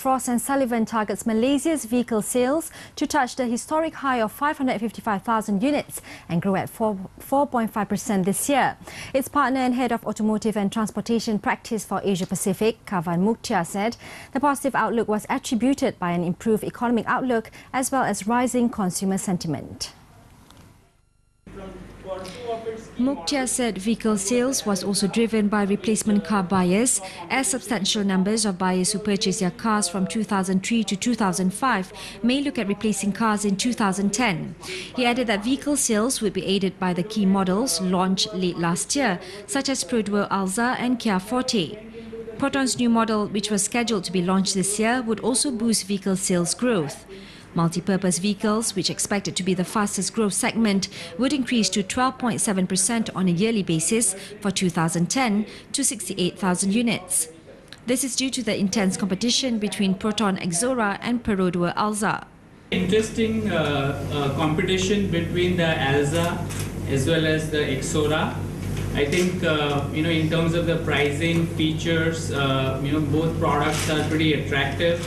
Frost & Sullivan targets Malaysia's vehicle sales to touch the historic high of 555,000 units and grow at 4.5% this year. Its partner and head of automotive and transportation practice for Asia Pacific, Kavan Mukhtar, said the positive outlook was attributed by an improved economic outlook as well as rising consumer sentiment. Mukhtar said vehicle sales was also driven by replacement car buyers, as substantial numbers of buyers who purchased their cars from 2003 to 2005 may look at replacing cars in 2010. He added that vehicle sales would be aided by the key models launched late last year, such as Pro-Duo Alza and Kia Forte. Proton's new model, which was scheduled to be launched this year, would also boost vehicle sales growth. Multi-purpose vehicles, which expected to be the fastest growth segment, would increase to 12.7% on a yearly basis for 2010 to 68,000 units. This is due to the intense competition between Proton Exora and Pro-Duo Alza. Interesting competition between the Alza as well as the Exora. I think in terms of the pricing, features, both products are pretty attractive.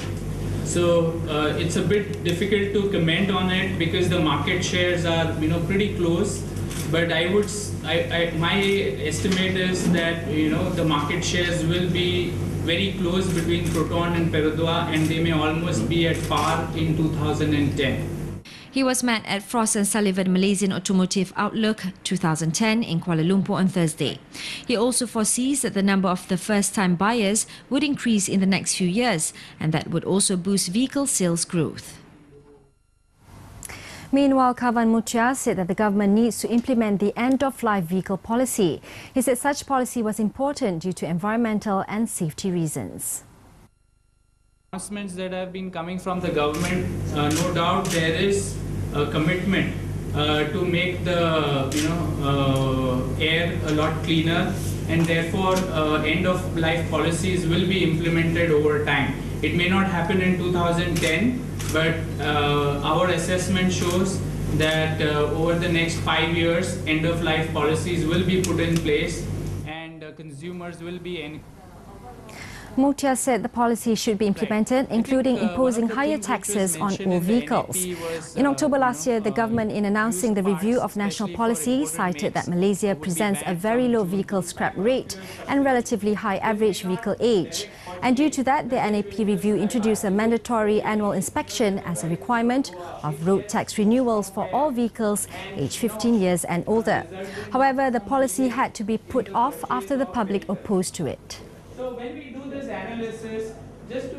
So it's a bit difficult to comment on it because the market shares are pretty close. But my estimate is that the market shares will be very close between Proton and Pro-Duo, and they may almost be at par in 2010. He was met at Frost & Sullivan Malaysian Automotive Outlook 2010 in Kuala Lumpur on Thursday. He also foresees that the number of the first-time buyers would increase in the next few years, and that would also boost vehicle sales growth. Meanwhile, Kavan Mukhtar said that the government needs to implement the end-of-life vehicle policy. He said such policy was important due to environmental and safety reasons. Announcements that have been coming from the government, no doubt there is a commitment to make the air a lot cleaner, and therefore end-of-life policies will be implemented over time. It may not happen in 2010, but our assessment shows that over the next 5 years, end-of-life policies will be put in place, and consumers will be Mukhtar said the policy should be implemented, including imposing higher taxes on all vehicles. In October last year, the government, in announcing the review of national policy, cited that Malaysia presents a very low vehicle scrap rate and relatively high average vehicle age. And due to that, the NAP review introduced a mandatory annual inspection as a requirement of road tax renewals for all vehicles aged 15 years and older. However, the policy had to be put off after the public opposed to it. So when we do this analysis, just to